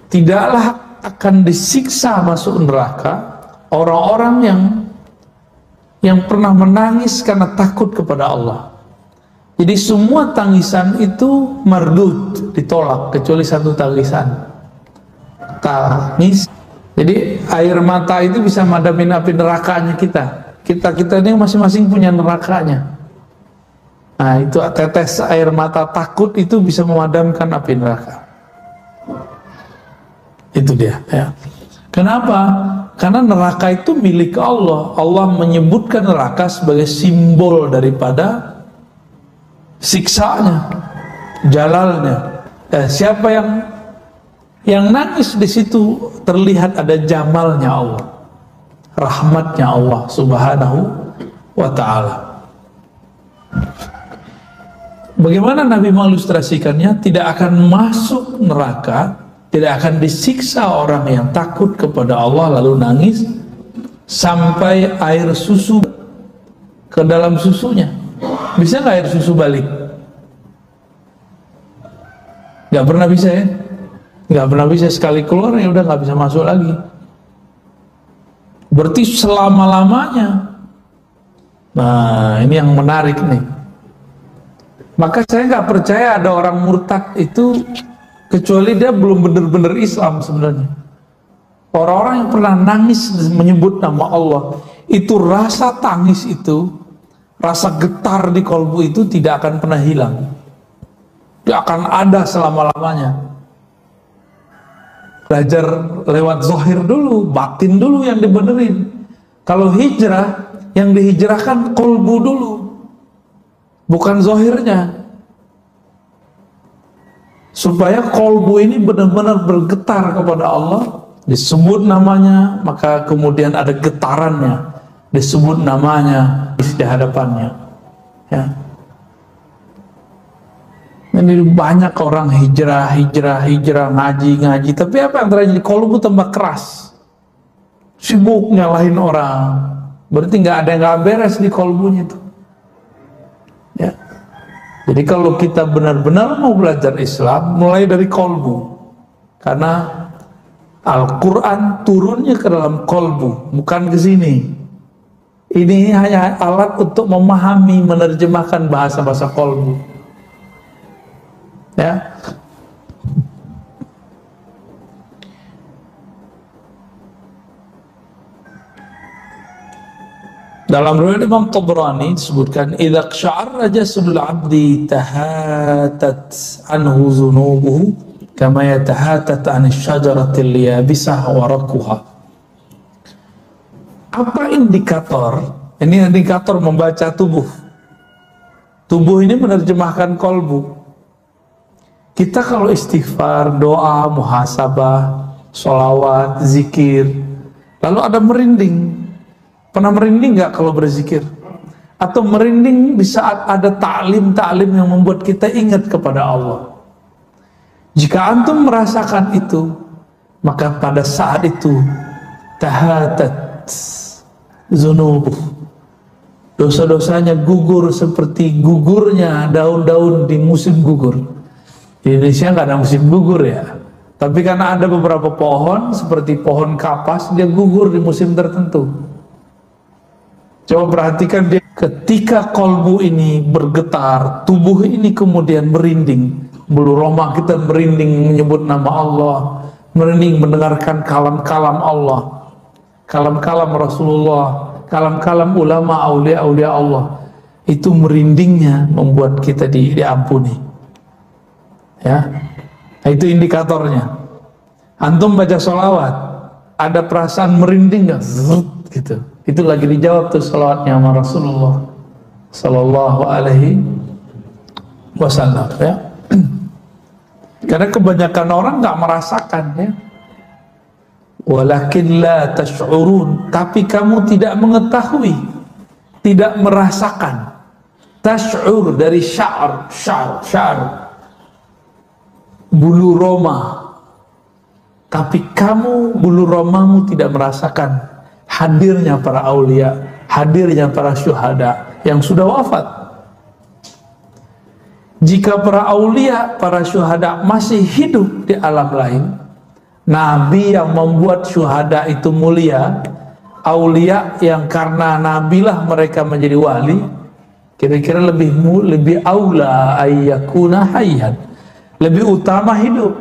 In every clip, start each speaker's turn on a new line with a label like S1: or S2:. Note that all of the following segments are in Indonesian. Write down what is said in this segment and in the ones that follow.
S1: tidaklah akan disiksa masuk neraka orang-orang yang pernah menangis karena takut kepada Allah. Jadi semua tangisan itu mardud, ditolak, kecuali satu tangisan, tangis. Jadi air mata itu bisa madamin api nerakanya kita. Kita ini masing-masing punya nerakanya. Nah, itu tetes air mata takut itu bisa memadamkan api neraka. Itu dia, ya. Kenapa? Karena neraka itu milik Allah. Allah menyebutkan neraka sebagai simbol daripada siksanya, jalalnya. Siapa yang nangis di situ terlihat ada jamalnya Allah, rahmatnya Allah Subhanahu wa ta'ala. Bagaimana Nabi mengilustrasikannya? Tidak akan masuk neraka, tidak akan disiksa orang yang takut kepada Allah lalu nangis sampai air susu ke dalam susunya. Bisa nggak air susu balik? Nggak pernah bisa, ya? Nggak pernah bisa. Sekali keluar ya udah nggak bisa masuk lagi. Berarti selama-lamanya. Nah, ini yang menarik nih. Maka saya nggak percaya ada orang murtad itu kecuali dia belum benar-benar Islam sebenarnya. Orang-orang yang pernah nangis menyebut nama Allah, itu rasa tangis itu, rasa getar di kolbu itu tidak akan pernah hilang. Dia akan ada selama-lamanya. Belajar lewat zahir dulu, batin dulu yang dibenerin. Kalau hijrah, yang dihijrahkan kolbu dulu, bukan zahirnya. Supaya kolbu ini benar-benar bergetar kepada Allah, disebut namanya, maka kemudian ada getarannya, disebut namanya di hadapannya, ya. Ini banyak orang hijrah, ngaji, tapi apa yang terjadi? Kolbu tambah keras, sibuk nyalahin orang, berarti nggak ada yang nggak beres di kolbunya itu, ya. Jadi kalau kita benar-benar mau belajar Islam, mulai dari kolbu, karena Al-Quran turunnya ke dalam kolbu, bukan ke sini. Ini hanya alat untuk memahami, menerjemahkan bahasa-bahasa kolbu, ya. Dalam riwayat Imam Tabrani disebutkan, idza qsha'arra jasadul 'abdi tahatat anhu dhunubuhu kama yatahatat 'ani syajaratil liyabisah waraquha. Apa indikator? Ini indikator membaca tubuh. Tubuh ini menerjemahkan kolbu. Kita kalau istighfar, doa, muhasabah, sholawat, zikir, lalu ada merinding. Pernah merinding nggak kalau berzikir? Atau merinding di saat ada ta'lim yang membuat kita ingat kepada Allah? Jika antum merasakan itu, maka pada saat itu tahatat zunubuh, dosa-dosanya gugur seperti gugurnya daun-daun di musim gugur. Di Indonesia nggak ada musim gugur, ya. Tapi karena ada beberapa pohon seperti pohon kapas, dia gugur di musim tertentu. Coba perhatikan dia, ketika kolbu ini bergetar, tubuh ini kemudian merinding, bulu roma kita merinding menyebut nama Allah, merinding mendengarkan kalam-kalam Allah, kalam-kalam Rasulullah, kalam-kalam ulama, aulia-aulia Allah. Itu merindingnya membuat kita diampuni, ya. Nah, itu indikatornya. Antum baca sholawat, ada perasaan merinding nggak? Gitu. Itu lagi dijawab tuh salawatnya sama Rasulullah Sallallahu Alaihi Wasallam, ya. Karena kebanyakan orang nggak merasakan, ya. Walakin la tash'urun, tapi kamu tidak mengetahui, tidak merasakan. Tash'ur dari syar, bulu roma, tapi kamu bulu romamu tidak merasakan hadirnya para aulia, hadirnya para syuhada yang sudah wafat. Jika para aulia, para syuhada masih hidup di alam lain, Nabi yang membuat syuhada itu mulia, aulia yang karena nabilah mereka menjadi wali, kira-kira lebih aula ayyakuna hayyan, lebih utama hidup,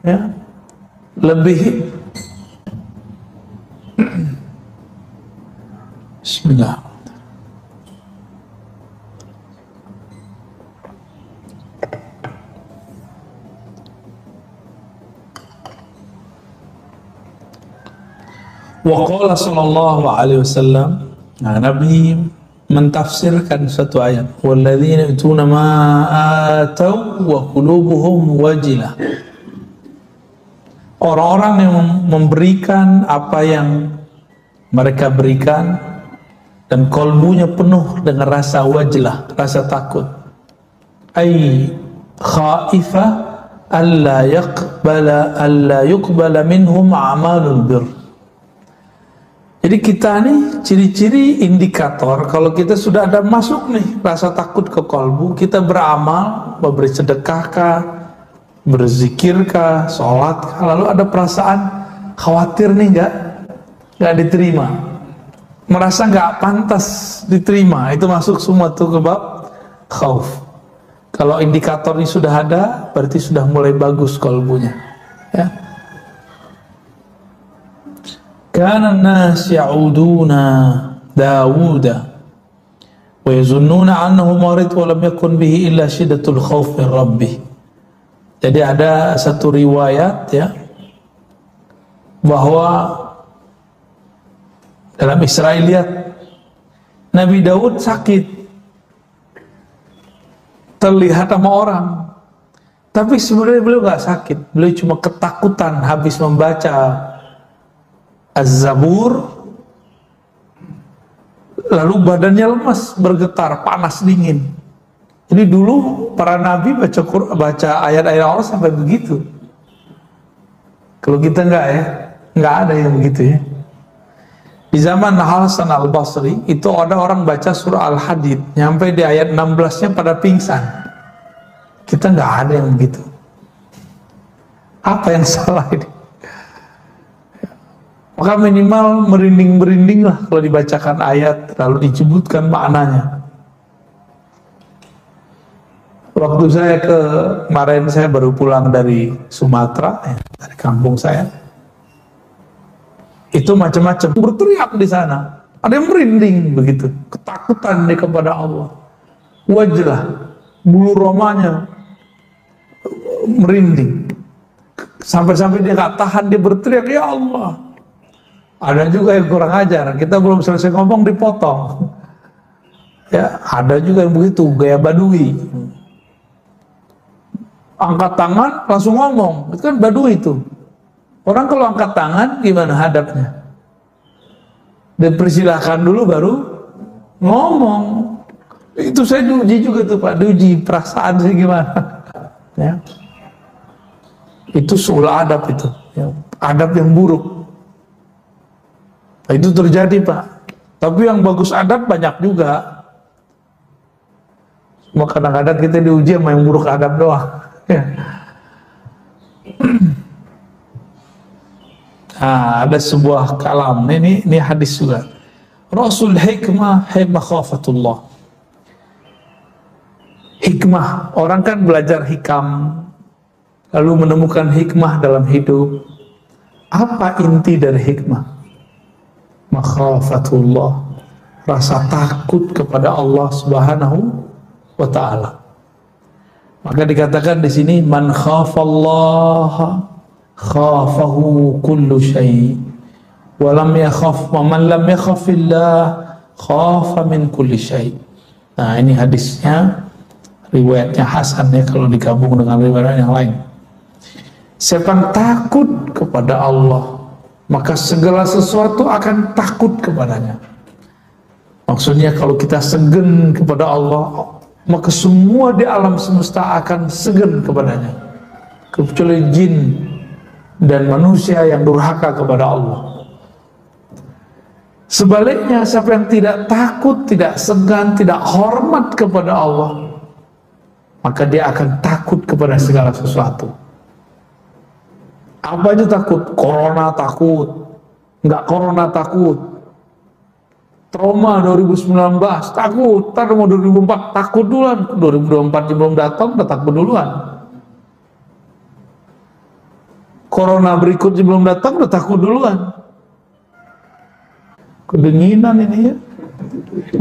S1: ya, lebih. Bismillah. Wa qala sallallahu alaihi wasallam, nah, Nabi mentafsirkan satu ayat, walladzina yutuna ma atau wa qulubuhum wajilah. Orang-orang yang memberikan apa yang mereka berikan dan kolbunya penuh dengan rasa wajlah, rasa takut. Ay khaifah alla yuqbala minhum a'malul birr. Jadi kita nih ciri-ciri indikator kalau kita sudah ada masuk nih rasa takut ke kolbu, kita beramal, memberi sedekahkah, berzikirkah, sholat, lalu ada perasaan khawatir nih nggak diterima, merasa nggak pantas diterima, itu masuk semua tuh ke bab khauf. Kalau indikator ini sudah ada, berarti sudah mulai bagus kolbunya, ya. Kana an-nas ya'uduna Dawuda wa yazunnuna annahu marid wa lam yakun bihi illa shiddatul khauf min rabbih. Jadi ada satu riwayat, ya, bahwa dalam Israiliyat Nabi Daud sakit, terlihat sama orang, tapi sebenarnya beliau nggak sakit, beliau cuma ketakutan habis membaca Az-Zabur, lalu badannya lemas, bergetar, panas, dingin. Ini dulu para nabi baca ayat-ayat Allah sampai begitu. Kalau kita enggak, ya, enggak ada yang begitu, ya. Di zaman Hasan al-Basri itu ada orang baca surah Al-Hadid nyampe di ayat 16-nya pada pingsan. Kita enggak ada yang begitu. Apa yang salah ini? Maka minimal merinding-merinding lah kalau dibacakan ayat lalu disebutkan maknanya. Waktu saya kemarin saya baru pulang dari Sumatera, dari kampung saya, itu macam-macam berteriak di sana. Ada yang merinding begitu, ketakutan dia kepada Allah. Wajlah, bulu romanya merinding. Sampai-sampai dia nggak tahan, dia berteriak, ya Allah. Ada juga yang kurang ajar, kita belum selesai ngomong dipotong. Ya, ada juga yang begitu, gaya badui. Angkat tangan langsung ngomong, itu kan badui itu. Orang kalau angkat tangan gimana hadapnya? Dipersilahkan dulu baru ngomong. Itu saya diuji juga tuh Pak, diuji perasaan saya gimana. Ya. Itu suul adab itu, ya. Adab yang buruk. Itu terjadi Pak. Tapi yang bagus adab banyak juga. Cuma kadang-kadang kita diuji sama yang buruk adab doang. Nah, ada sebuah kalam. Ini hadis juga. Rasul hikmah khafatullah. Hikmah. Orang kan belajar hikam, lalu menemukan hikmah dalam hidup. Apa inti dari hikmah? Makhafatullah, rasa takut kepada Allah Subhanahu wa ta'ala. Maka dikatakan di sini, man khafallaha khafahu kullu syai' wa lam yakhaf wa man lam yakhafillah khafa min kulli syai'. Nah, ini hadisnya riwayatnya hasan, ya, kalau digabung dengan riwayat yang lain. Siapa yang takut kepada Allah, maka segala sesuatu akan takut kepadanya. Maksudnya kalau kita segen kepada Allah, maka semua di alam semesta akan segen kepadanya, kecuali jin dan manusia yang durhaka kepada Allah. Sebaliknya, siapa yang tidak takut, tidak segan, tidak hormat kepada Allah, maka dia akan takut kepada segala sesuatu. Apa aja takut, corona takut, nggak corona takut, trauma 2019 takut, ntar mau 2004 takut duluan, 2024 belum datang udah takut duluan. Corona berikutnya belum datang udah takut duluan. Kedinginan ini ya.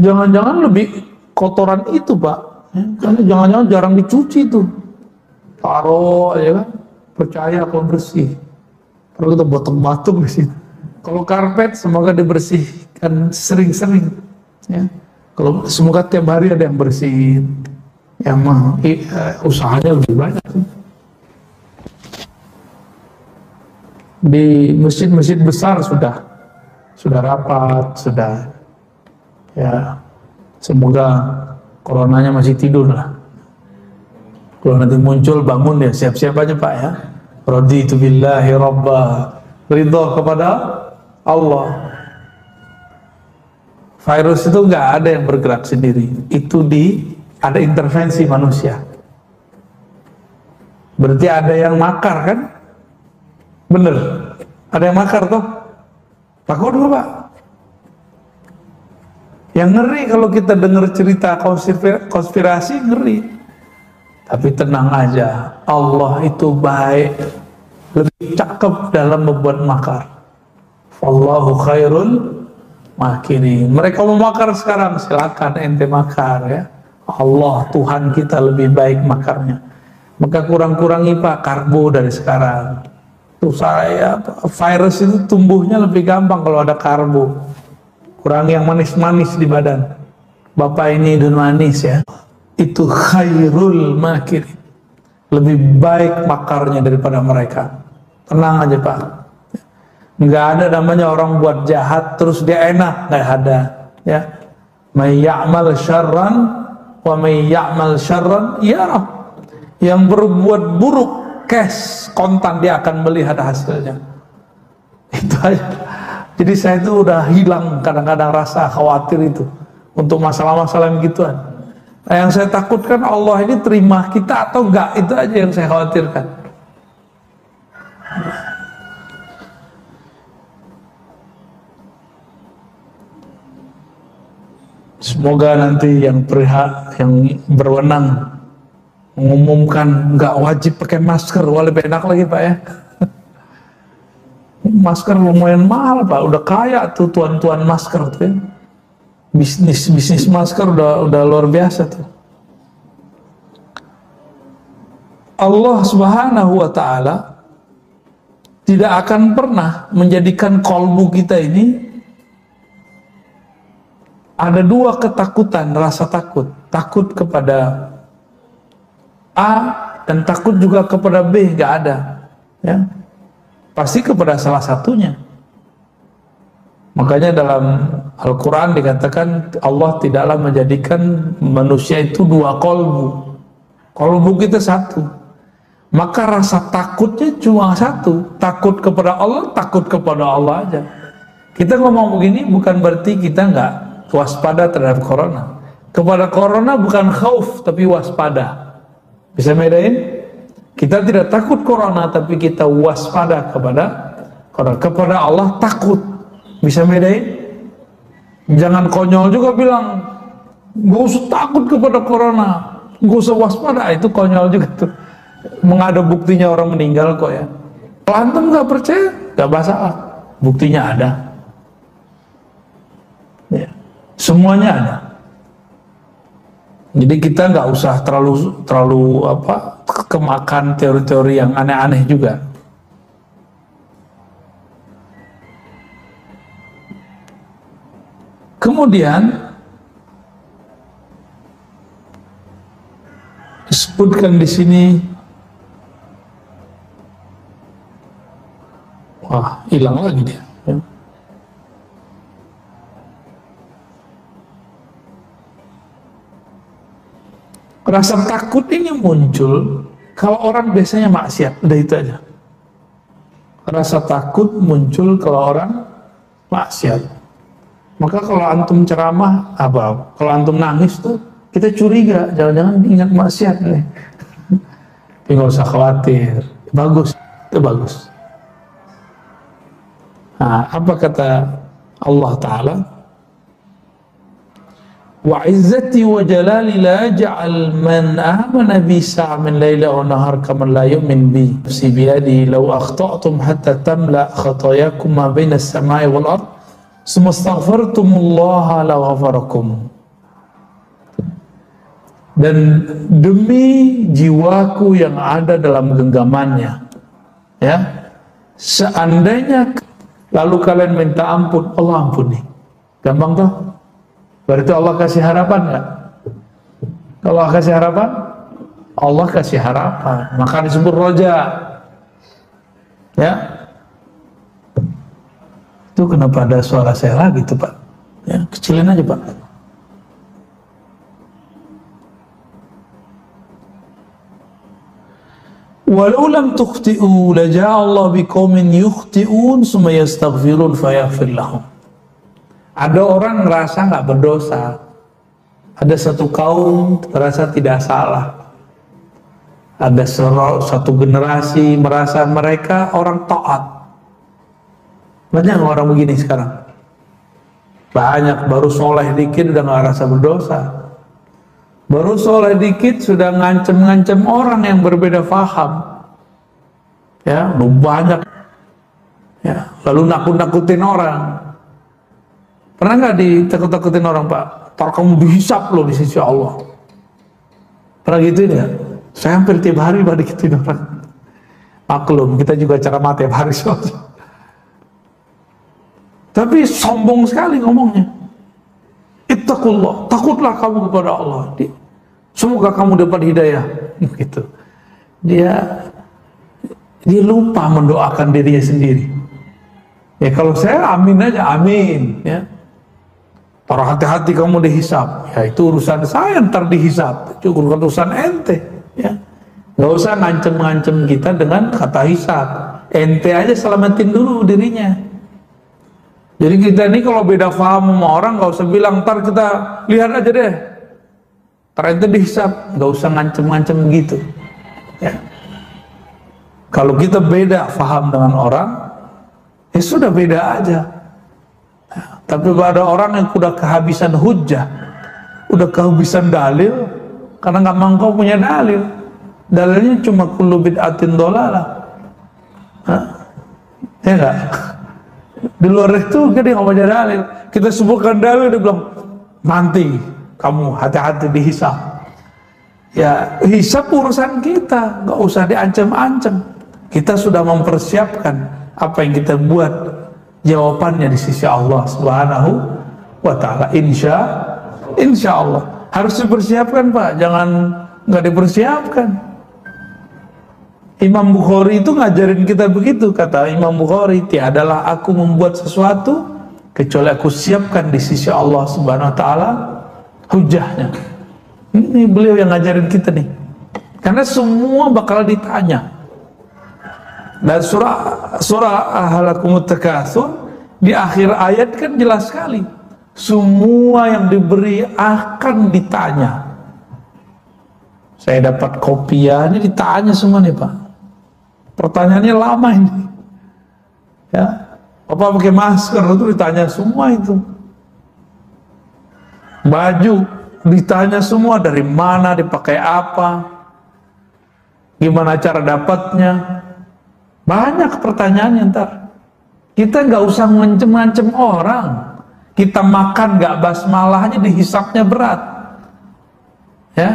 S1: Jangan-jangan lebih kotoran itu Pak, karena jangan-jangan jarang dicuci tuh. Taruh aja kan, percaya kalau bersih. Kalau kita batuk-batuk di situ. Kalau karpet semoga dibersihkan sering-sering. Ya. Kalau semoga tiap hari ada yang bersihin. Ya mah usahanya lebih banyak. Di masjid-masjid besar sudah rapat, sudah ya. Semoga coronanya masih tidur lah. Kalau nanti muncul bangun ya siap-siap aja Pak ya. Raditu billahi rabba, ridho kepada Allah. Virus itu nggak ada yang bergerak sendiri, itu ada intervensi manusia. Berarti ada yang makar kan? Bener, ada yang makar toh. Takut nggak Pak? Yang ngeri kalau kita dengar cerita konspirasi, ngeri. Tapi tenang aja, Allah itu baik, lebih cakep dalam membuat makar. Wallahu khairul makirin. Mereka mau makar sekarang, silakan ente makar ya. Allah Tuhan kita lebih baik makarnya. Maka kurang-kurangi Pak karbo dari sekarang. Tuh saya virus itu tumbuhnya lebih gampang kalau ada karbo. Kurangi yang manis-manis di badan. Bapak ini dan manis ya. Itu khairul makirin. Lebih baik makarnya daripada mereka. Tenang aja Pak. Nggak ada namanya orang buat jahat terus dia enak, nggak ada ya. May ya'mal syarran wa may ya'mal syarran yarah. Yang berbuat buruk cash kontan dia akan melihat hasilnya. Itu aja. Jadi saya itu udah hilang kadang-kadang rasa khawatir itu untuk masalah-masalah yang gituan. Nah, yang saya takutkan Allah ini terima kita atau enggak, itu aja yang saya khawatirkan. Semoga nanti yang berwenang mengumumkan nggak wajib pakai masker, lebih enak lagi Pak ya. Masker lumayan mahal Pak, udah kaya tuh tuan-tuan masker tuh ya. Bisnis masker udah luar biasa tuh. Allah Subhanahu wa Ta'ala tidak akan pernah menjadikan kolbu kita ini ada dua ketakutan, rasa takut kepada A dan takut juga kepada B, nggak ada ya, pasti kepada salah satunya. Makanya dalam Al-Quran dikatakan Allah tidaklah menjadikan manusia itu dua kolbu. Kolbu kita satu. Maka rasa takutnya cuma satu. Takut kepada Allah, takut kepada Allah aja. Kita ngomong begini bukan berarti kita nggak waspada terhadap corona. Kepada corona bukan khauf tapi waspada. Bisa bedain? Kita tidak takut corona tapi kita waspada kepada corona. Kepada Allah takut. Bisa bedain? Jangan konyol juga bilang gak usah takut kepada corona, gak usah waspada, itu konyol juga tuh. Mengada buktinya orang meninggal kok ya. Kalau antum gak percaya, gak masalah, buktinya ada ya. Semuanya ada. Jadi kita nggak usah terlalu kemakan teori-teori yang aneh-aneh juga. Kemudian disebutkan di sini, wah hilang lagi dia. Ya. Rasa takut ini muncul kalau orang biasanya maksiat, udah itu aja. Rasa takut muncul kalau orang maksiat. Maka kalau antum ceramah, kalau antum nangis tuh kita curiga, jangan-jangan ingat maksiat nih. Tapi nggak usah khawatir, bagus, itu bagus. Nah, apa kata Allah Ta'ala? Wa izzati wa jalali la ja'al man amana bi sa'min layla wa nahar kaman la yu'min bi nafsi biyadi law akhta'tum hatta tamla khatayakum ma baina as-sama'i wal ard summa astaghfartumullaha la ghafarakum. Dan demi jiwaku yang ada dalam genggamannya, ya, seandainya lalu kalian minta ampun, Allah ampuni. Gampang tuh. Berarti Allah kasih harapan nggak? Kalau Allah kasih harapan, Allah kasih harapan. Maka disebut roja. Ya. Itu kenapa ada suara saya lagi tuh Pak? Ya, kecilin aja Pak. Walau lam tukhti'u laja'a Allah biqaumin yukhti'un summa yastaghfirun fayaghfir lahum. Ada orang ngerasa nggak berdosa, ada satu kaum merasa tidak salah, ada satu generasi merasa mereka orang taat. Banyak orang begini sekarang. Banyak, baru soleh dikit udah nggak rasa berdosa, baru soleh dikit sudah ngancem-ngancem orang yang berbeda faham. Ya, banyak. Ya, lalu nakut-nakutin orang. Pernah nggak ditakut-takutin orang, Pak? Ntar kamu dihisap loh di sisi Allah. Pernah gitu ya? Saya hampir tiap hari Pak digituin orang. Maklum, kita juga ceramah tiap hari soalnya. Tapi sombong sekali ngomongnya. Ittaqullah, takutlah kamu kepada Allah. Semoga kamu dapat hidayah. Gitu. Dia lupa mendoakan dirinya sendiri. Ya kalau saya amin aja, amin. Ya. Taruh hati-hati kamu dihisap, ya itu urusan saya ntar dihisap, itu urusan ente, ya. Nggak usah ngancem-ngancem kita dengan kata hisap, ente aja selamatin dulu dirinya. Jadi kita ini kalau beda paham sama orang nggak usah bilang ntar kita lihat aja deh, ntar ente dihisap, nggak usah ngancem-ngancem gitu. Ya. Kalau kita beda paham dengan orang, ya sudah beda aja. Tapi pada orang yang udah kehabisan hujjah, udah kehabisan dalil, karena nggak mangkau punya dalil, dalilnya cuma kullu bid'atin dhalalah. Ya nggak? Di luar itu dia nggak punya dalil. Kita sebutkan dalil, dia bilang nanti kamu hati-hati dihisap. Ya hisap urusan kita, nggak usah diancam-ancam. Kita sudah mempersiapkan apa yang kita buat. Jawabannya di sisi Allah Subhanahu wa Ta'ala. Insya Allah harus dipersiapkan Pak, jangan nggak dipersiapkan. Imam Bukhari itu ngajarin kita begitu, kata Imam Bukhari, tiadalah aku membuat sesuatu kecuali aku siapkan di sisi Allah Subhanahu wa Ta'ala hujahnya. Ini beliau yang ngajarin kita nih, karena semua bakal ditanya. Dan surah Ahalakumut Takatsur di akhir ayat kan jelas sekali, semua yang diberi akan ditanya. Saya dapat kopiahnya, ditanya semua nih Pak. Pertanyaannya lama ini. Ya, Bapak pakai masker itu ditanya semua itu. Baju ditanya semua, dari mana, dipakai apa, gimana cara dapatnya. Banyak pertanyaannya ntar. Kita nggak usah ngancem-ngancem orang. Kita makan nggak basmalah aja dihisapnya berat. Ya.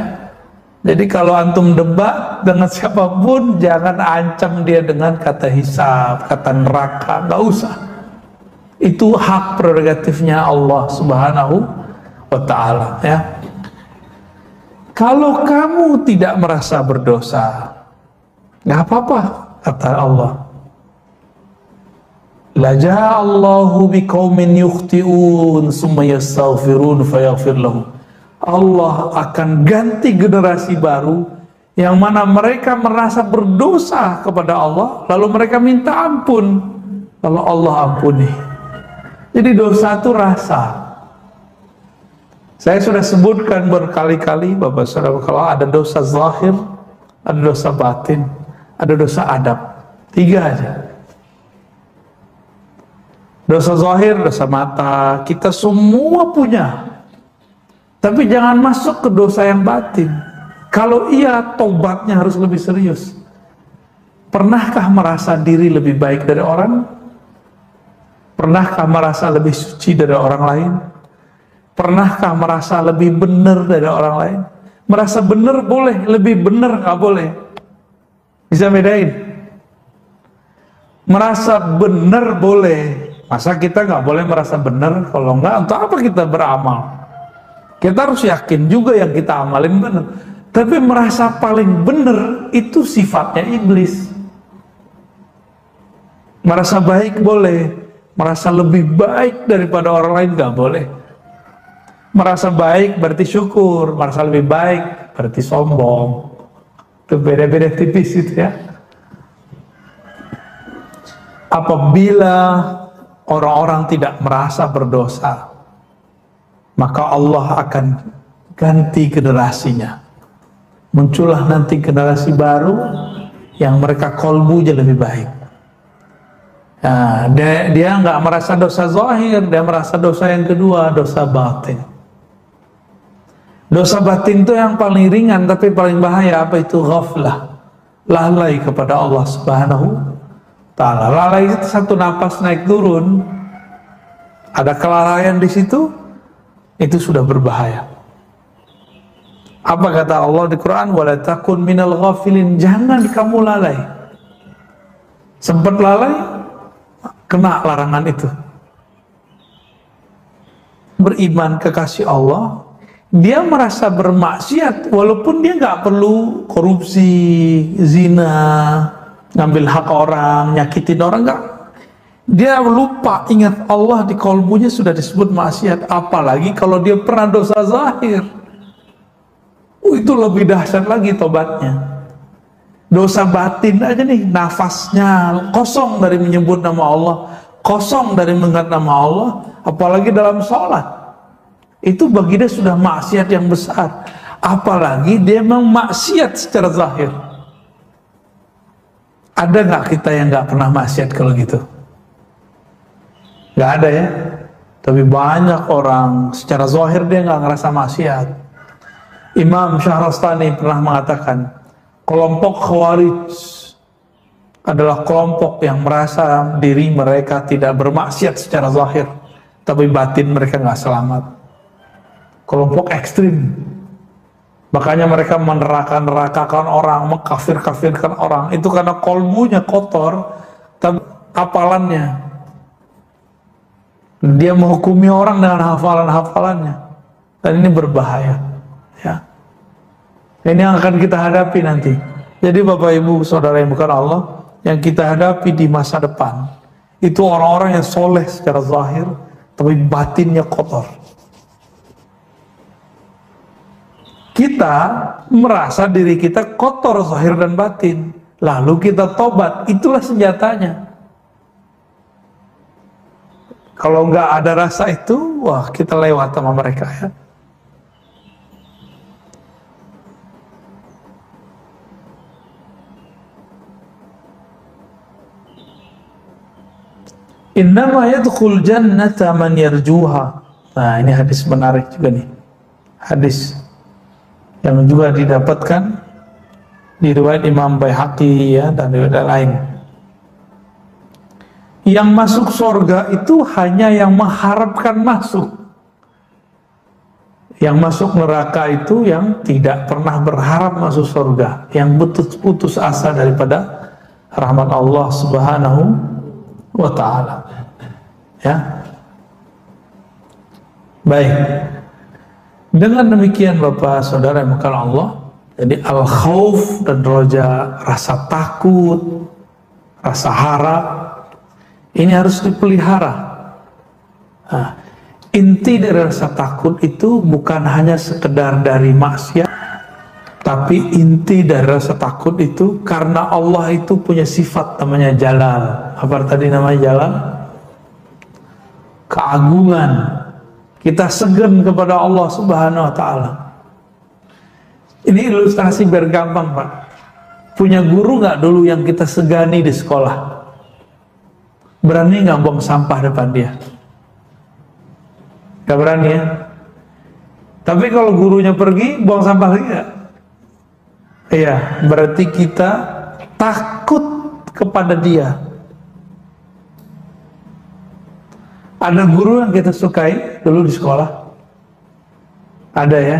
S1: Jadi kalau antum debat dengan siapapun, jangan ancam dia dengan kata hisap, kata neraka, nggak usah. Itu hak prerogatifnya Allah Subhanahu wa Ta'ala. Ya. Kalau kamu tidak merasa berdosa, nggak apa-apa. Kata Allah, la ja'allahu biqaumin yukhti'un summa yastaghfirun fayaghfir lahum. Allah akan ganti generasi baru yang mana mereka merasa berdosa kepada Allah, lalu mereka minta ampun, lalu Allah ampuni. Jadi dosa itu rasa. Saya sudah sebutkan berkali-kali Bapak Saudara, kalau ada dosa zahir, ada dosa batin, ada dosa adab, 3 aja. Dosa zahir, dosa mata, kita semua punya. Tapi jangan masuk ke dosa yang batin. Kalau iya, tobatnya harus lebih serius. Pernahkah merasa diri lebih baik dari orang? Pernahkah merasa lebih suci dari orang lain? Pernahkah merasa lebih benar dari orang lain? Merasa benar boleh, lebih benar nggak boleh. Bisa bedain? Merasa benar boleh. Masa kita nggak boleh merasa benar? Kalau nggak, untuk apa kita beramal? Kita harus yakin juga yang kita amalin benar. Tapi merasa paling benar itu sifatnya iblis. Merasa baik boleh, merasa lebih baik daripada orang lain nggak boleh. Merasa baik berarti syukur, merasa lebih baik berarti sombong. Itu beda-beda tipis itu ya. Apabila orang-orang tidak merasa berdosa, maka Allah akan ganti generasinya. Muncullah nanti generasi baru yang mereka kolbunya lebih baik. Nah, dia nggak merasa dosa zahir, dia merasa dosa yang kedua, dosa batin. Dosa batin itu yang paling ringan tapi paling bahaya. Apa itu? Ghaflah, lalai kepada Allah Subhanahu Ta'ala. Lalai itu satu napas naik turun, ada kelalaian di situ, itu sudah berbahaya. Apa kata Allah di Quran? Wala takun minal ghafilin, jangan kamu lalai. Sempat lalai, kena larangan itu. Beriman kekasih Allah, dia merasa bermaksiat walaupun dia nggak perlu korupsi, zina, ngambil hak orang, nyakitin orang, nggak. Dia lupa, ingat Allah di kolbunya sudah disebut maksiat. Apalagi kalau dia pernah dosa zahir, itu lebih dahsyat lagi tobatnya. Dosa batin aja nih, nafasnya kosong dari menyebut nama Allah, kosong dari mengingat nama Allah, apalagi dalam sholat, itu bagi dia sudah maksiat yang besar. Apalagi dia memang maksiat secara zahir. Ada nggak kita yang nggak pernah maksiat kalau gitu? Nggak ada ya. Tapi banyak orang secara zahir dia nggak ngerasa maksiat. Imam Syahrastani pernah mengatakan, kelompok Khawarij adalah kelompok yang merasa diri mereka tidak bermaksiat secara zahir, tapi batin mereka nggak selamat. Kelompok ekstrim. Makanya mereka meneraka-nerakakan orang, mengkafir-kafirkan orang. Itu karena kolbunya kotor, tapi hafalannya. Dia menghukumi orang dengan hafalan-hafalannya. Dan ini berbahaya. Ya. Ini yang akan kita hadapi nanti. Jadi Bapak Ibu Saudara yang bukan Allah, yang kita hadapi di masa depan, itu orang-orang yang soleh secara zahir, tapi batinnya kotor. Kita merasa diri kita kotor zahir dan batin, lalu kita tobat, itulah senjatanya. Kalau nggak ada rasa itu, wah kita lewat sama mereka ya. Innama yadkhul jannata man yarjuha. Nah, ini hadis menarik juga nih. Hadis yang juga didapatkan di riwayat Imam Baihaqi ya, dan riwayat lain. Yang masuk surga itu hanya yang mengharapkan masuk. Yang masuk neraka itu yang tidak pernah berharap masuk surga, yang putus asa daripada rahmat Allah Subhanahu wa ta'ala. Ya. Baik. Dengan demikian Bapak Saudara yang bukan Allah, jadi al-khauf dan roja, rasa takut, rasa harap, ini harus dipelihara. Nah, inti dari rasa takut itu bukan hanya sekedar dari maksiat, tapi inti dari rasa takut itu karena Allah itu punya sifat namanya Jalal. Apa tadi namanya Jalal? Keagungan. Kita segan kepada Allah Subhanahu wa ta'ala. Ini ilustrasi biar gampang Pak. Punya guru nggak dulu yang kita segani di sekolah? Berani nggak buang sampah depan dia? Nggak berani ya. Tapi kalau gurunya pergi, buang sampah lagi nggak? Iya, berarti kita takut kepada dia. Ada guru yang kita sukai dulu di sekolah, ada ya.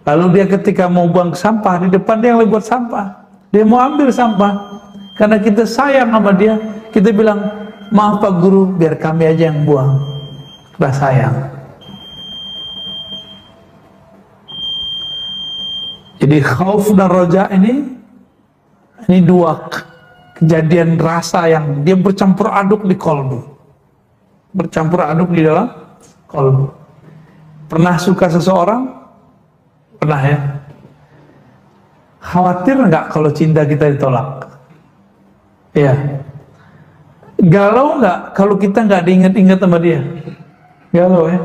S1: Lalu dia ketika mau buang sampah, di depan dia yang buat sampah, dia mau ambil sampah. Karena kita sayang sama dia, kita bilang, maaf Pak Guru, biar kami aja yang buang. Kita sayang. Jadi khauf dan roja ini dua kejadian rasa yang dia bercampur aduk di kolbu, bercampur aduk di dalam kolbu. Pernah suka seseorang? Pernah ya? Khawatir nggak kalau cinta kita ditolak? Iya. Galau nggak kalau kita nggak diingat-ingat sama dia? Galau ya.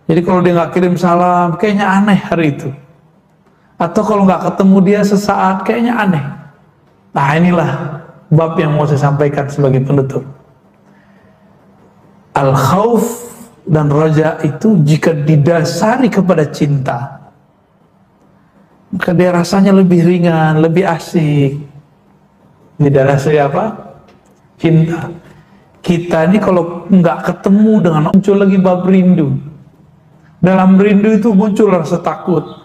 S1: Jadi kalau dia nggak kirim salam, kayaknya aneh hari itu. Atau kalau nggak ketemu dia sesaat, kayaknya aneh. Nah inilah bab yang mau saya sampaikan sebagai penutup. Al-khawf dan roja itu jika didasari kepada cinta, maka dia rasanya lebih ringan, lebih asik. Didasari apa? Cinta. Kita ini kalau nggak ketemu dengan muncul lagi bab rindu. Dalam rindu itu muncul rasa takut.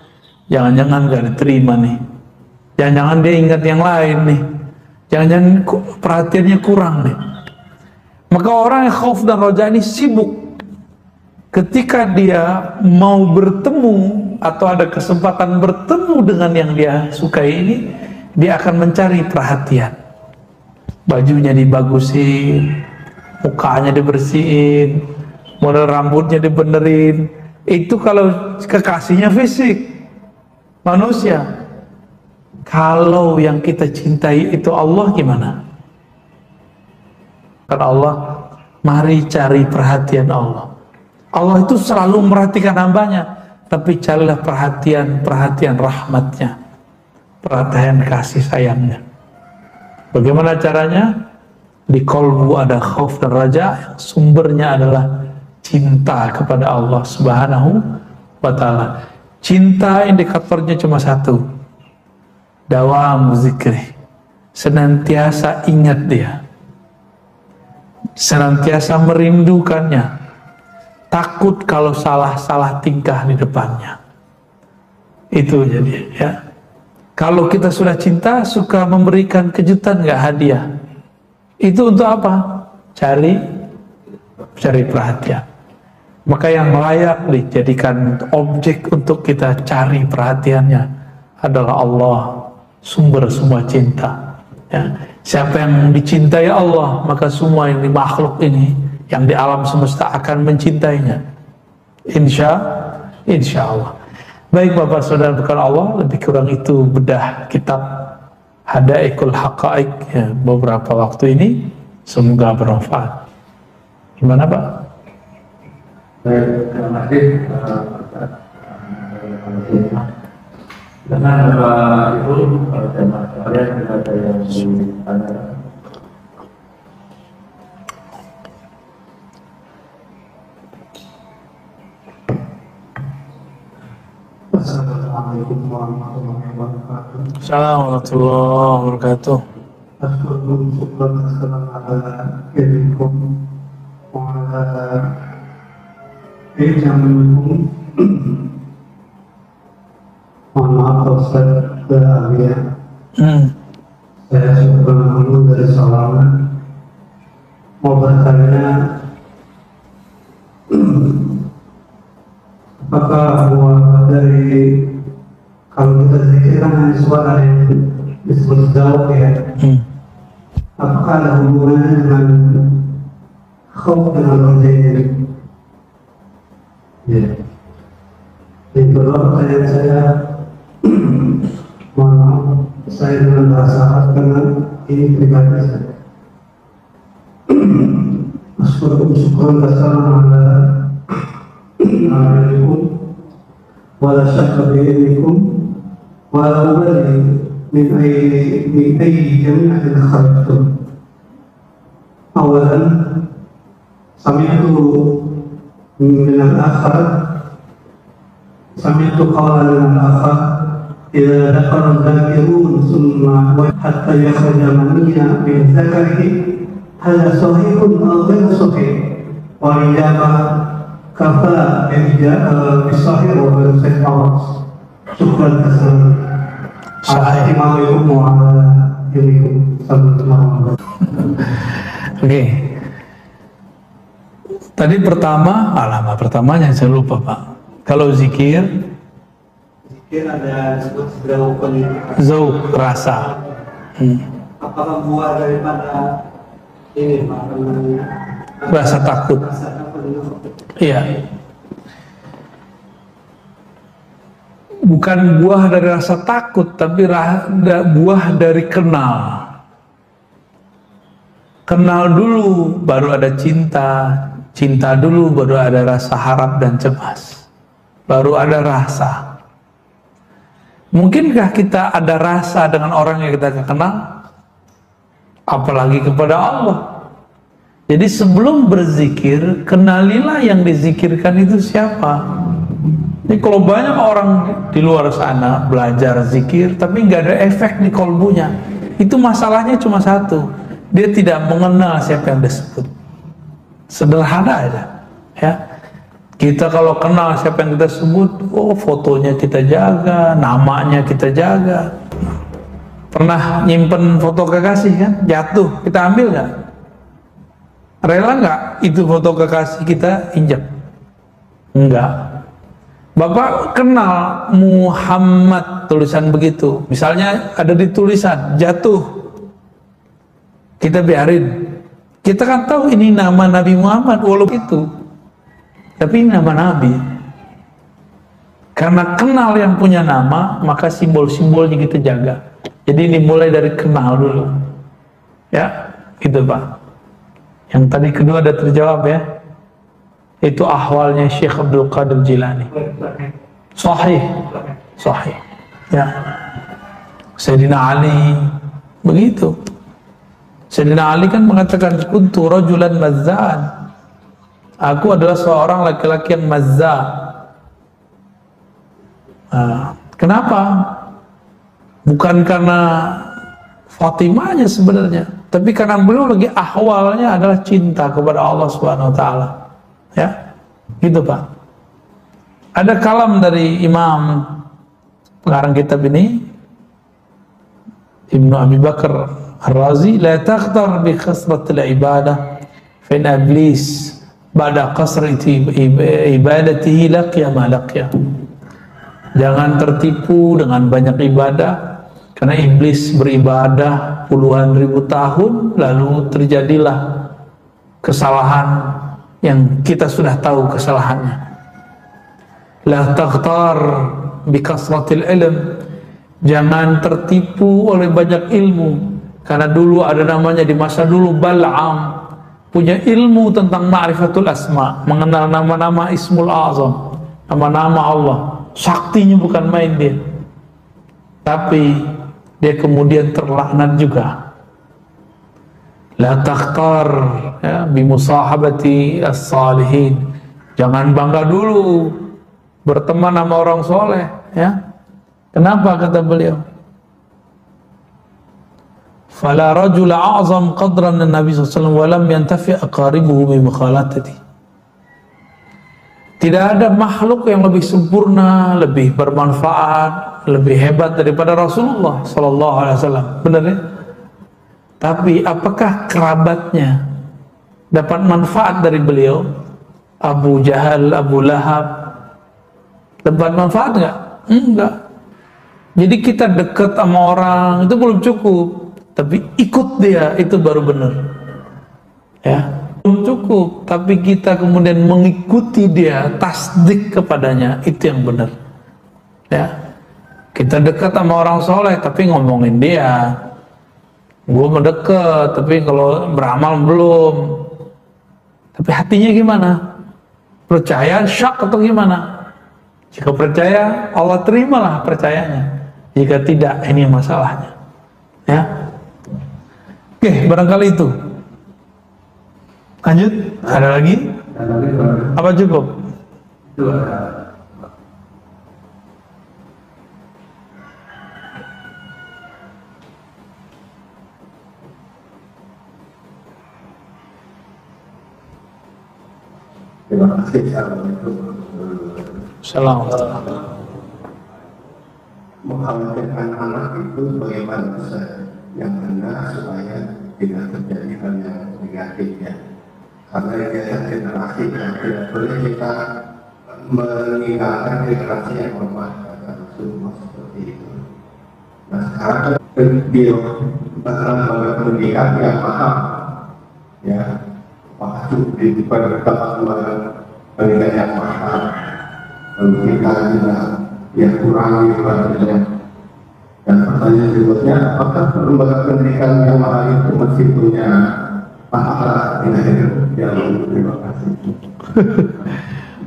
S1: Jangan-jangan gak diterima nih. Jangan-jangan dia ingat yang lain nih. Jangan-jangan perhatiannya kurang nih. Maka orang yang khauf dan roja ini sibuk. Ketika dia mau bertemu atau ada kesempatan bertemu dengan yang dia sukai ini, dia akan mencari perhatian. Bajunya dibagusin, mukanya dibersihin, model rambutnya dibenerin. Itu kalau kekasihnya fisik, manusia. Kalau yang kita cintai itu Allah, gimana? Karena Allah, mari cari perhatian Allah. Allah itu selalu memperhatikan hambanya, tapi carilah perhatian rahmatnya, perhatian kasih sayangnya. Bagaimana caranya? Di kolbu ada khauf dan raja, yang sumbernya adalah cinta kepada Allah Subhanahu wa ta'ala. Cinta indikatornya cuma satu, dawam zikri, senantiasa ingat dia, senantiasa merindukannya, takut kalau salah tingkah di depannya. Itu jadi ya. Kalau kita sudah cinta, suka memberikan kejutan nggak, hadiah. Itu untuk apa? Cari perhatian. Maka yang layak dijadikan objek untuk kita cari perhatiannya adalah Allah, sumber semua cinta. Ya. Siapa yang dicintai Allah, maka semua yang di makhluk ini, yang di alam semesta akan mencintainya. Insya Allah. Baik Bapak Saudara bukan Allah, lebih kurang itu bedah kitab Hadaikul Haqaiq ya, beberapa waktu ini. Semoga bermanfaat. Gimana Pak?
S2: Baik, terima kasih. Dengan Bapak Ibu, tema sekalian kita ada yang ditanyakan. Assalamualaikum warahmatullahi wabarakatuh.
S1: Assalamualaikum warahmatullahi wabarakatuh.
S2: Assalamualaikum mohon maaf Ustaz Ahliya. Saya sudah dulu dari Sawangan mau bertanya, apakah bahwa dari kalau kita zikir kan hanya suara yang disebut jauh ya, apakah ada hubungannya dengan khauf dengan roja ini? Ya. Yang kedua pertanyaan saya, mohon maaf, saya dengan bahasa Arab karena ini pribadi saya. Syukuran wassalamu alaikum wa la syakka bi'ilmikum wa la ubali min ayyi jami'atin khalaqtum. awalan sami'tu minal akhar sami'tu qawlan al-akhar idza dhakara dzakirun summa hatta yakhruja maniyya min dzakarihi hada sahihun aw ghairu sahih wa ijaba kafa bisahih wa ghairu sahih syukran katsir sahih imamikum wa dirikum sallallahu alaihi wasallam.
S1: Oke. Tadi pertamanya saya lupa Pak. Kalau zikir
S2: ada disebut
S1: zauq rasa.
S2: Apakah buah daripada ini Pak namanya
S1: Rasa takut. Iya. Bukan buah dari rasa takut, tapi buah dari kenal. Kenal dulu, baru ada cinta. Cinta dulu, baru ada rasa harap dan cemas. Baru ada rasa. Mungkinkah kita ada rasa dengan orang yang kita kenal? Apalagi kepada Allah. Jadi sebelum berzikir, kenalilah yang dizikirkan itu siapa. Jadi kalau banyak orang di luar sana belajar zikir, tapi nggak ada efek di kolbunya, itu masalahnya cuma satu, dia tidak mengenal siapa yang disebut. Sederhana aja, ya. Kita kalau kenal siapa yang kita sebut, oh fotonya kita jaga, namanya kita jaga. Pernah nyimpen foto kekasih kan, jatuh, kita ambil nggak? Rela nggak itu foto kekasih kita injak? Enggak. Bapak kenal Muhammad, tulisan begitu. Misalnya ada di tulisan, jatuh. Kita biarin. Kita kan tahu ini nama Nabi Muhammad, walaupun itu. Tapi ini nama Nabi. Karena kenal yang punya nama, maka simbol-simbolnya kita jaga. Jadi ini mulai dari kenal dulu. Ya, gitu Pak. Yang tadi kedua ada terjawab ya. Itu ahwalnya Syekh Abdul Qadir Jilani. Sahih. Sahih. Ya. Sayyidina Ali begitu. Sayyidina Ali kan mengatakan kuntu rajulan mazza'an. Aku adalah seorang laki-laki yang mazza'. Kenapa? Bukan karena Fatimahnya sebenarnya, tapi karena beliau lagi ahwalnya adalah cinta kepada Allah Subhanahu wa taala. Ya. Gitu, Pak. Ada kalam dari Imam pengarang kitab ini, Ibnu Abi Bakar Ar-Razi, la takhtar bi khasratil ibadah fa in iblis ba'da qasrati ibadatihi laqiya ma laqiya. Jangan tertipu dengan banyak ibadah, karena iblis beribadah puluhan ribu tahun lalu terjadilah kesalahan yang kita sudah tahu kesalahannya. La takhtar bi kasratil ilm, jangan tertipu oleh banyak ilmu, karena dulu ada namanya di masa dulu Bal'am, punya ilmu tentang ma'rifatul asma, mengenal nama-nama Ismul Azam, nama-nama Allah. Saktinya bukan main dia, tapi dia kemudian terlaknat juga. La takhtar ya, bimusahabati as-salihin, jangan bangga dulu berteman sama orang soleh ya. Kenapa kata beliau? Fala rajula a'zam qadran an-nabi sallallahu alaihi wasallam wa lam yantafi aqaribuhu bi mukhalatati. Tidak ada makhluk yang lebih sempurna, lebih bermanfaat, lebih hebat daripada Rasulullah sallallahu alaihi wasallam. Benar ya? Tapi apakah kerabatnya dapat manfaat dari beliau? Abu Jahal, Abu Lahab dapat manfaat enggak? Enggak. Jadi kita dekat sama orang itu belum cukup, tapi ikut dia itu baru benar. Ya, belum cukup, tapi kita kemudian mengikuti dia, tasdik kepadanya, itu yang benar. Ya, kita dekat sama orang soleh, tapi ngomongin dia. Gue mendekat, tapi kalau beramal belum. Tapi hatinya gimana? Percaya, syak atau gimana? Jika percaya, Allah terimalah percayanya. Jika tidak, ini masalahnya. Ya, oke, barangkali itu. Lanjut, ada lagi? Apa cukup?
S2: Itu ada. Terima kasih.
S1: Assalamualaikum.
S2: Mengkhawatirkan anak itu bagaimana yang benar supaya tidak terjadi hal yang negatif ya. Karena ini generasi yang tidak boleh kita meninggalkan generasi yang lemah karena semua seperti itu. Nah sekarang lembaga pendidikan yang paham ya, paham di tempat pendidikan yang paham, lalu kita juga yang kurang ibaratnya. Dan pertanyaan berikutnya, apakah lembaga pendidikan yang mahal itu masih punya pahala? Terima kasih.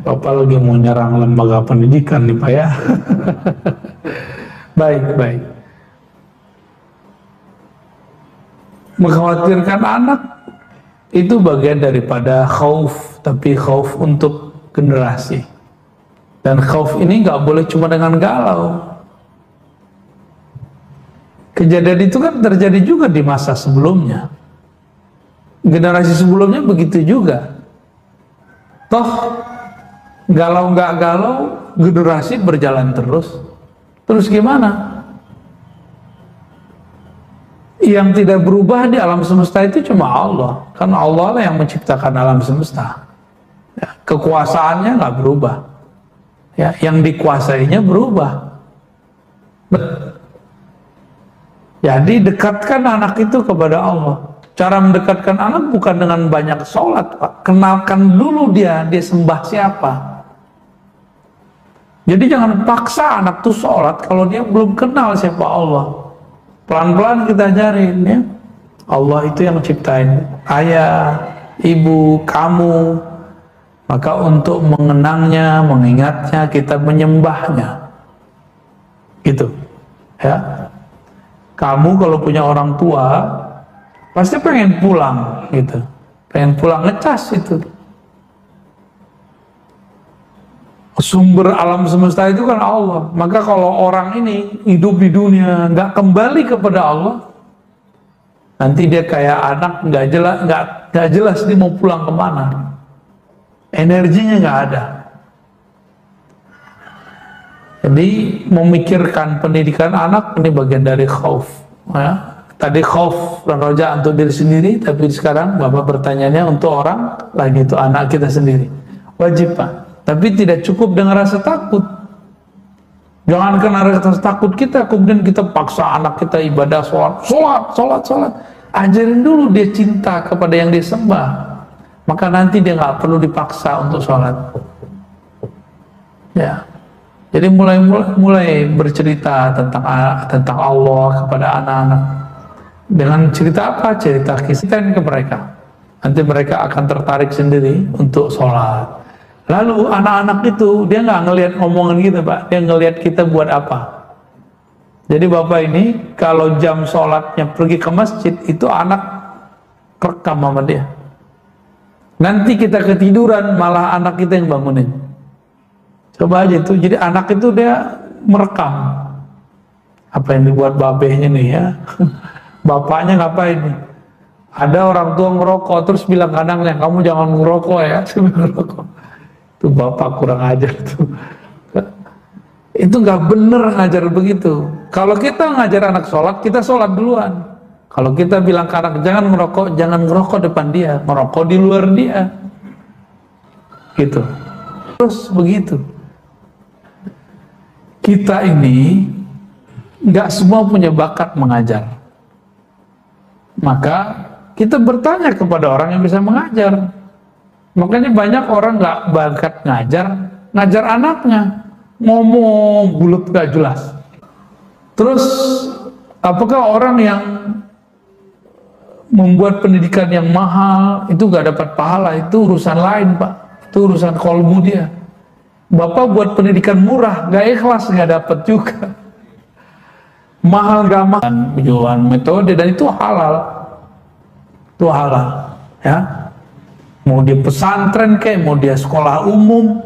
S1: Bapak lagi mau nyerang lembaga pendidikan nih Pak ya. Baik. Mengkhawatirkan anak itu bagian daripada khauf, tapi khauf untuk generasi. Dan khauf ini nggak boleh cuma dengan galau. Kejadian itu kan terjadi juga di masa sebelumnya. Generasi sebelumnya begitu juga. Toh galau nggak galau, generasi berjalan terus. Terus gimana? Yang tidak berubah di alam semesta itu cuma Allah. Karena Allah lah yang menciptakan alam semesta. Ya, kekuasaannya nggak berubah. Ya, yang dikuasainya berubah. Jadi dekatkan anak itu kepada Allah. Cara mendekatkan anak bukan dengan banyak sholat, Pak. Kenalkan dulu dia sembah siapa. Jadi jangan paksa anak tuh sholat kalau dia belum kenal siapa Allah. Pelan-pelan kita ajarin ya. Allah itu yang ciptain ayah, ibu, kamu. Maka untuk mengenangnya, mengingatnya, kita menyembahnya. Gitu. Ya. Kamu kalau punya orang tua pasti pengen pulang gitu, pengen pulang ngecas itu. Sumber alam semesta itu kan Allah. Maka kalau orang ini hidup di dunia nggak kembali kepada Allah, nanti dia kayak anak nggak jelas dia mau pulang kemana, energinya nggak ada. Jadi memikirkan pendidikan anak ini bagian dari khauf. Ya. Tadi khauf dan roja untuk diri sendiri, tapi sekarang Bapak bertanyanya untuk orang lagi, itu anak kita sendiri. Wajib Pak. Tapi tidak cukup dengan rasa takut. Jangan karena rasa takut kita kemudian kita paksa anak kita ibadah sholat. Ajarin dulu dia cinta kepada yang dia sembah. Maka nanti dia nggak perlu dipaksa untuk sholat. Ya. Jadi mulai bercerita tentang Allah kepada anak-anak. Dengan cerita apa? Cerita kisah ke mereka. Nanti mereka akan tertarik sendiri untuk sholat. Lalu anak-anak itu dia nggak ngelihat omongan kita Pak, dia ngelihat kita buat apa. Jadi Bapak ini kalau jam sholatnya pergi ke masjid, itu anak rekam sama dia. Nanti kita ketiduran malah anak kita yang bangunin. Coba aja itu, jadi anak itu dia merekam apa yang dibuat babehnya nih ya. Bapaknya ngapain nih? Ada orang tua ngerokok terus bilang kadangnya, kamu jangan ngerokok ya. Ngerokok. Itu bapak kurang ajar tuh. Itu nggak bener ngajar begitu. Kalau kita ngajar anak sholat, kita sholat duluan. Kalau kita bilang ke anak jangan ngerokok depan dia, ngerokok di luar dia. Gitu. Terus begitu. Kita ini nggak semua punya bakat mengajar. Maka kita bertanya kepada orang yang bisa mengajar. Makanya banyak orang nggak bakat ngajar anaknya, ngomong bulat gak jelas. Terus apakah orang yang membuat pendidikan yang mahal itu gak dapat pahala? Itu urusan lain Pak, itu urusan kolbu dia. Bapak buat pendidikan murah, gak ikhlas, gak dapat juga. Mahal gak mahal, penjualan metode, dan itu halal. Itu halal, ya. mau dia pesantren kayak, mau dia sekolah umum,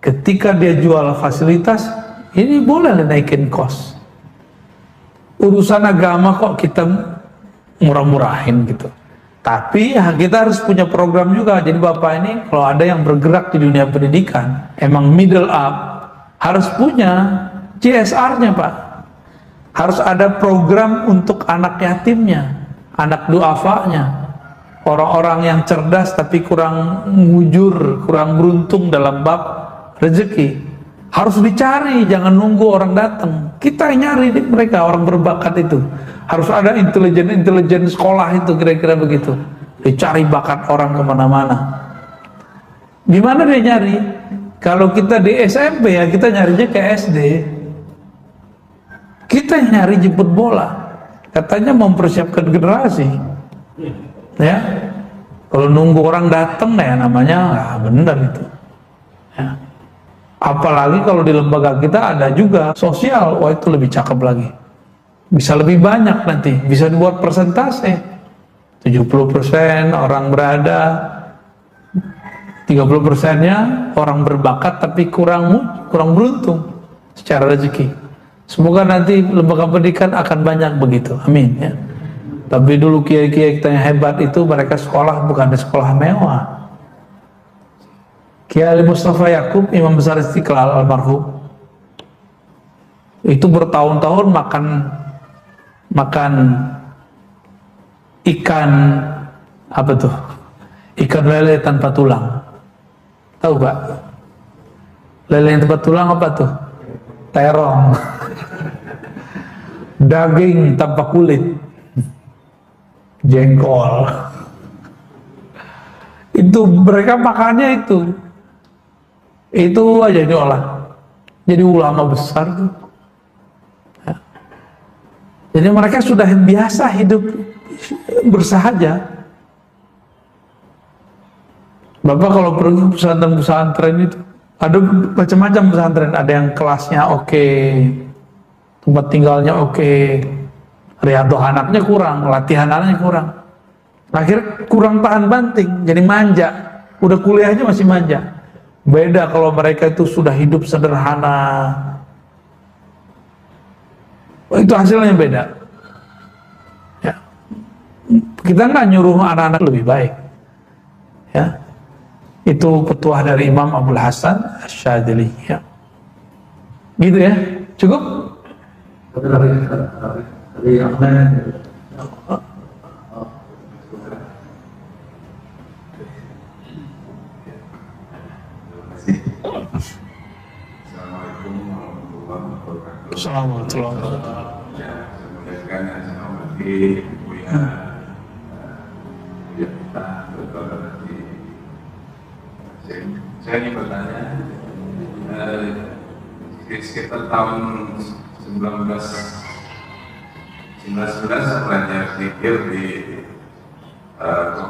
S1: ketika dia jual fasilitas, ini boleh naikin kos. Urusan agama kok kita murah-murahin gitu. Tapi ya, kita harus punya program juga. Jadi Bapak ini kalau ada yang bergerak di dunia pendidikan, emang middle up, harus punya CSR-nya Pak. Harus ada program untuk anak yatimnya, anak duafanya, orang-orang yang cerdas tapi kurang mujur, kurang beruntung dalam bab rezeki. Harus dicari, jangan nunggu orang datang. Kita nyari mereka, orang berbakat itu. Harus ada intelijen sekolah itu, kira-kira begitu. Dicari bakat orang kemana-mana. Di mana dia nyari? Kalau kita di SMP ya kita nyarinya ke SD. Kita nyari jemput bola. Katanya mempersiapkan generasi. Ya. Kalau nunggu orang datang ya namanya benar itu. Ya. Apalagi kalau di lembaga kita ada juga sosial, wah itu lebih cakep lagi. Bisa lebih banyak nanti, bisa dibuat persentase. 70% orang berada, 30%-nya orang berbakat tapi kurang beruntung secara rezeki. Semoga nanti lembaga pendidikan akan banyak begitu, amin ya. Tapi dulu kiai-kiai kita yang hebat itu mereka sekolah bukan di sekolah mewah. Kiai Mustafa Yakub, Imam Besar Istiqlal almarhum, itu bertahun-tahun makan ikan apa tuh? Ikan lele tanpa tulang. Tahu Pak? Lele yang tanpa tulang apa tuh? Terong. Daging tanpa kulit. Jengkol. Itu mereka makannya itu aja diolah. Jadi ulama besar tuh. Ya. Jadi mereka sudah biasa hidup bersahaja. Bapak kalau pergi pesantren-pesantren itu ada macam-macam pesantren. Ada yang kelasnya oke, tempat tinggalnya oke, riadoh anaknya kurang, latihan anaknya kurang. Akhirnya kurang tahan banting, jadi manja. Udah kuliahnya masih manja. Beda kalau mereka itu sudah hidup sederhana. Itu hasilnya beda. Ya. Kita nggak nyuruh anak-anak lebih baik. Ya. Itu petuah dari Imam Abdul Hasan Asy-Syadzili. Ya. Gitu ya. Cukup? Assalamualaikum warahmatullahi
S3: wabarakatuh. Saya ingin bertanya, sekitar tahun 1911 belajar zikir di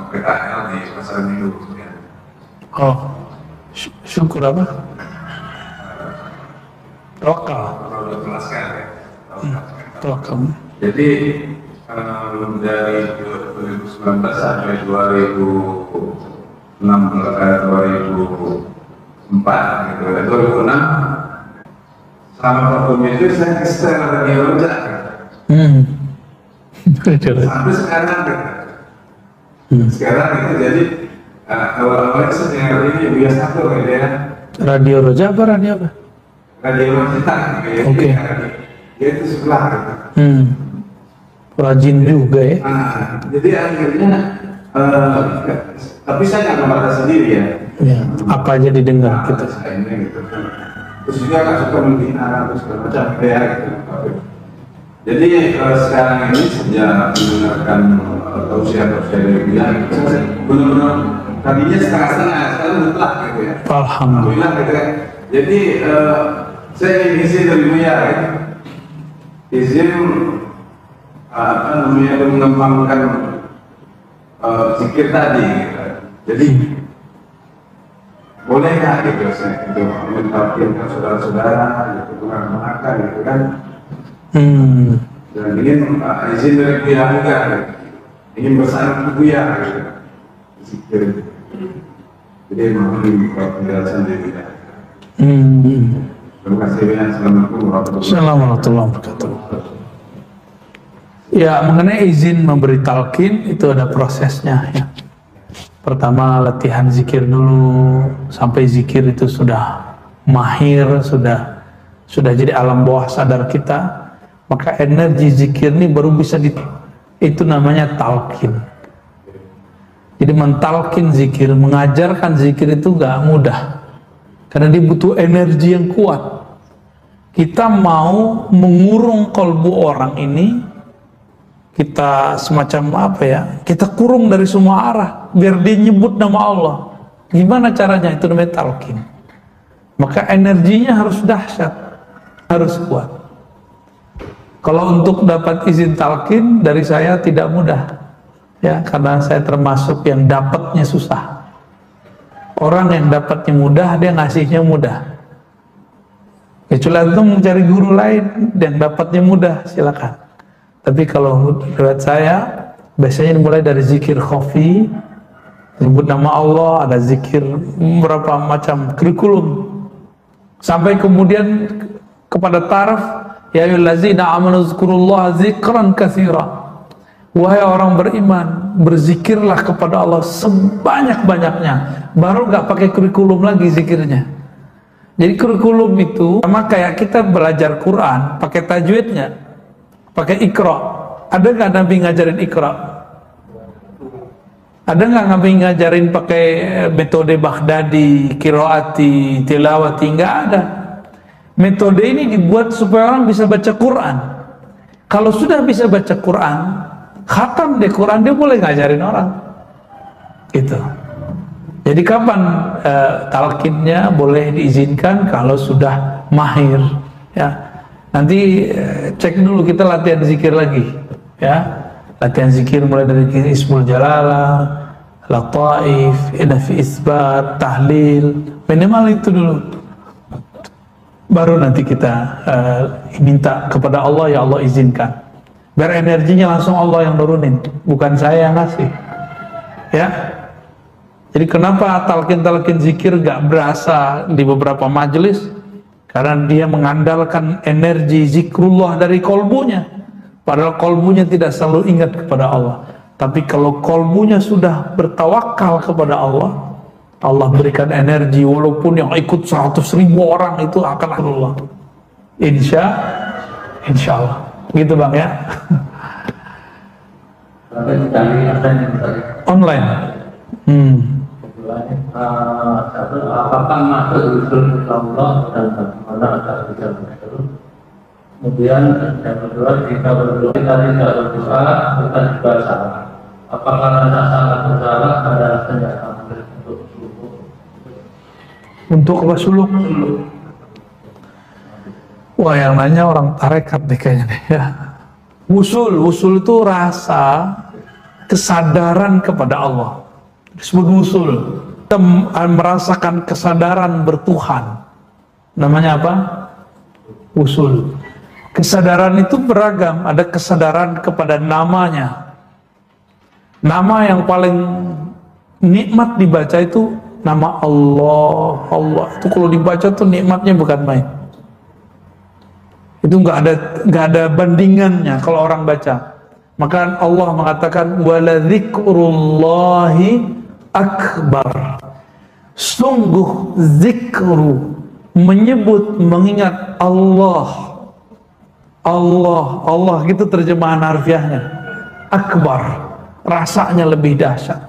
S3: PKL di Pasar Minggu.
S1: Oh, syukur apa? Tawakal. Tawakal.
S3: Jadi dari 2019 sampai 2004 gitu, 2006 selama pertemuan itu saya setel radio Roja. Sampai sekarang sekarang itu jadi awal-awalnya saya ini biasa tuh ya.
S1: Radio Roja apa radio apa?
S3: Radio Roja gitu ya.
S1: Oke.
S3: Dia itu sebelah gitu.
S1: Rajin juga ya.
S3: Jadi akhirnya tapi saya nggak membaca sendiri ya.
S1: Ya, apa aja didengar gitu.
S3: Gitu. Terus juga nggak suka menghina atau segala macam ya gitu. Jadi sekarang ini sejak mendengarkan tausiah dari dia, saya benar-benar tadinya setengah-setengah, sekarang mutlak gitu ya. Alhamdulillah gitu ya. Jadi saya ingin izin dari Buya ya. Izin mengembangkan zikir tadi gitu. Jadi boleh nggak gitu saya itu mengingatkan saudara-saudara gitu makan gitu kan. Dan ingin izin dari Buya juga gitu. Ingin bersama Buya gitu. Zikir. Jadi mohon penjelasan dari kita. Terima kasih banyak.
S1: Assalamualaikum warahmatullahi wabarakatuh. Ya, mengenai izin memberi talqin itu ada prosesnya ya. Pertama latihan zikir dulu sampai zikir itu sudah mahir, sudah jadi alam bawah sadar kita, maka energi zikir ini baru bisa itu namanya talqin. Jadi mentalkin zikir, mengajarkan zikir itu gak mudah karena dia butuh energi yang kuat. Kita mau mengurung kolbu orang ini, kita semacam apa ya, kita kurung dari semua arah biar dia nyebut nama Allah. Gimana caranya? Itu namanya talqin. Maka energinya harus dahsyat, harus kuat. Kalau untuk dapat izin talqin dari saya tidak mudah ya, karena saya termasuk yang dapatnya susah. Orang yang dapatnya mudah, dia ngasihnya mudah. Kecuali itu mencari guru lain yang dapatnya mudah, silakan. Tapi kalau buat saya biasanya dimulai dari zikir khafi, menyebut nama Allah, ada zikir beberapa macam kurikulum, sampai kemudian kepada taraf ya ayyuhallazina amanu dzkurullaha dzikran katsira. Wahai orang beriman, berzikirlah kepada Allah sebanyak-banyaknya. Baru nggak pakai kurikulum lagi zikirnya. Jadi kurikulum itu sama kayak kita belajar Quran pakai tajwidnya, pakai Iqra. Ada nggak Nabi ngajarin Iqra? Ada nggak Nabi ngajarin pakai metode Baghdadi, Qiraati, Tilawati? Nggak ada. Metode ini dibuat supaya orang bisa baca Quran. Kalau sudah bisa baca Quran, khatam di Quran, dia boleh ngajarin orang. Gitu. Jadi kapan talqinnya boleh diizinkan? Kalau sudah mahir ya. Nanti cek dulu, kita latihan zikir lagi ya. Latihan zikir mulai dari Ismul Jalalah, Lataif, Nafi Isbat, Tahlil, minimal itu dulu. Baru nanti kita minta kepada Allah, ya Allah izinkan. Biar energinya langsung Allah yang nurunin, bukan saya yang ngasih ya. Jadi kenapa talqin zikir gak berasa di beberapa majelis? Karena dia mengandalkan energi zikrullah dari kolbunya. Padahal kolbunya tidak selalu ingat kepada Allah. Tapi kalau kolbunya sudah bertawakal kepada Allah, Allah berikan energi, walaupun yang ikut 100.000 orang itu akan Allah. Insya Allah. Gitu Bang ya. Online.
S4: Apakah masuk usul Allah dan bagaimana agar bisa betul? Kemudian yang kedua, jika berdoa kita tidak berdoa, kita juga salah. Apakah rasa salah bersalah pada senjata untuk suluk?
S1: Untuk apa suluk? Wah, yang nanya orang tarekat deh kayaknya deh ya. Usul itu rasa kesadaran kepada Allah. Disebut usul. Kita merasakan kesadaran bertuhan. Namanya apa? Usul. Kesadaran itu beragam. Ada kesadaran kepada namanya. Nama yang paling nikmat dibaca itu nama Allah. Allah itu kalau dibaca tuh nikmatnya bukan main. Itu nggak ada bandingannya kalau orang baca. Maka Allah mengatakan wala dzikrullahi akbar. Sungguh zikru, menyebut, mengingat Allah. Allah gitu terjemahan harfiahnya. Akbar, rasanya lebih dahsyat,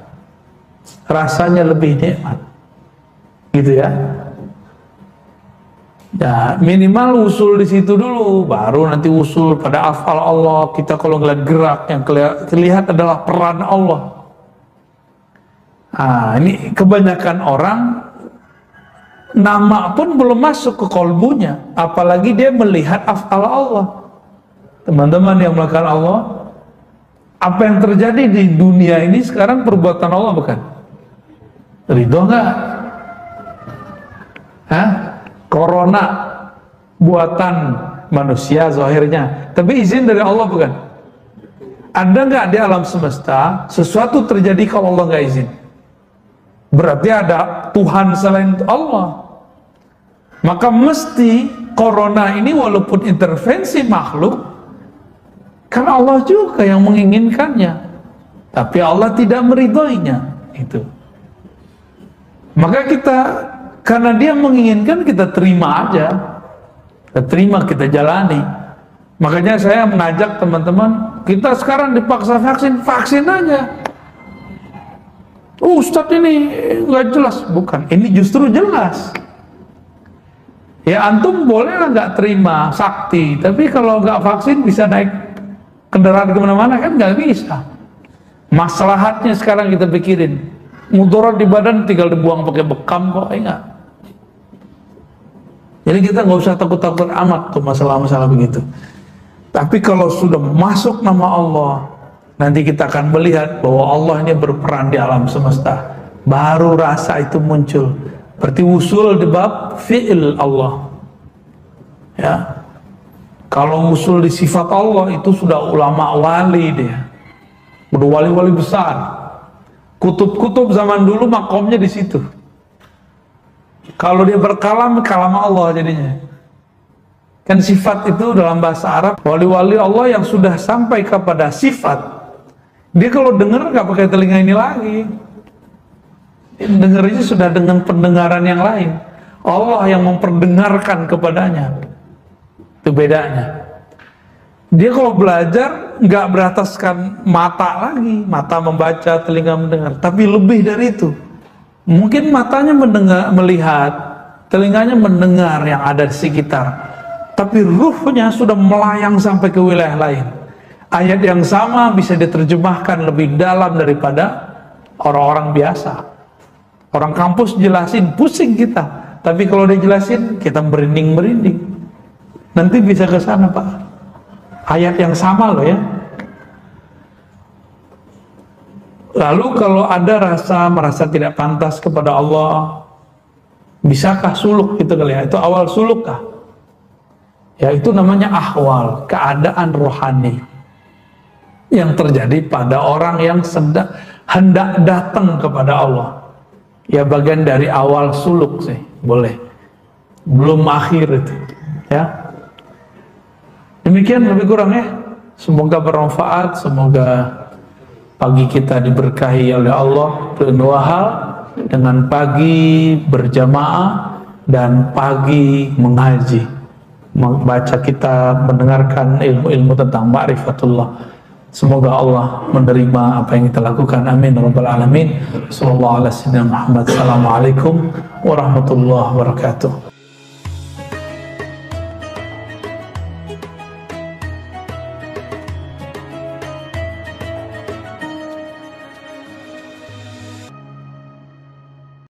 S1: rasanya lebih nikmat. Gitu ya. Ya, minimal usul di situ dulu, baru nanti usul pada afal Allah. Kita kalau ngeliat gerak, yang terlihat adalah peran Allah. Nah, ini kebanyakan orang nama pun belum masuk ke kolbunya, apalagi dia melihat afal Allah. Teman-teman yang melakukan Allah, apa yang terjadi di dunia ini sekarang perbuatan Allah bukan? Ridho nggak? Hah? Corona buatan manusia zahirnya, tapi izin dari Allah bukan? Ada nggak di alam semesta sesuatu terjadi kalau Allah nggak izin? Berarti ada Tuhan selain Allah. Maka mesti corona ini walaupun intervensi makhluk, kan Allah juga yang menginginkannya, tapi Allah tidak meridhoinya. Itu. Maka kita, karena dia menginginkan, kita terima aja. Kita terima, kita jalani. Makanya saya mengajak teman-teman, kita sekarang dipaksa vaksin aja. Ustadz ini nggak jelas. Bukan, ini justru jelas. Ya antum bolehlah nggak terima sakti, tapi kalau nggak vaksin bisa naik kendaraan kemana-mana kan nggak bisa. Maslahatnya sekarang kita pikirin, mudarat di badan tinggal dibuang pakai bekam kok, enggak. Jadi kita nggak usah takut-takut amat tuh masalah-masalah begitu. Tapi kalau sudah masuk nama Allah, nanti kita akan melihat bahwa Allah ini berperan di alam semesta. Baru rasa itu muncul. Berarti usul di bab fi'il Allah. Ya. Kalau usul di sifat Allah itu sudah ulama wali dia. Udah wali-wali besar. Kutub-kutub zaman dulu makomnya di situ. Kalau dia berkalam, kalam Allah jadinya. Kan sifat itu dalam bahasa Arab, wali-wali Allah yang sudah sampai kepada sifat, dia kalau dengar nggak pakai telinga ini lagi. Dengarnya sudah dengan pendengaran yang lain. Allah yang memperdengarkan kepadanya. Itu bedanya. Dia kalau belajar nggak berataskan mata lagi, mata membaca, telinga mendengar, tapi lebih dari itu. Mungkin matanya mendengar, melihat, telinganya mendengar yang ada di sekitar, tapi ruhnya sudah melayang sampai ke wilayah lain. Ayat yang sama bisa diterjemahkan lebih dalam daripada orang-orang biasa. Orang kampus jelasin, pusing kita. Tapi kalau dia jelasin, kita merinding-merinding. Nanti bisa ke sana, Pak. Ayat yang sama loh ya. Lalu kalau ada merasa tidak pantas kepada Allah, bisakah suluk gitu kali ya? Itu awal suluk kah? Ya itu namanya ahwal, keadaan rohani yang terjadi pada orang yang hendak datang kepada Allah. Ya bagian dari awal suluk sih, boleh. Belum akhir itu, ya. Demikian lebih kurang ya. Semoga bermanfaat, semoga pagi kita diberkahi oleh Allah dengan dua hal, dengan pagi berjamaah dan pagi mengaji. Membaca kita, mendengarkan ilmu-ilmu tentang ma'rifatullah. Semoga Allah menerima apa yang kita lakukan. Amin rabbal alamin. Sallallahu alaihi wasallam Muhammad. Assalamualaikum warahmatullahi wabarakatuh.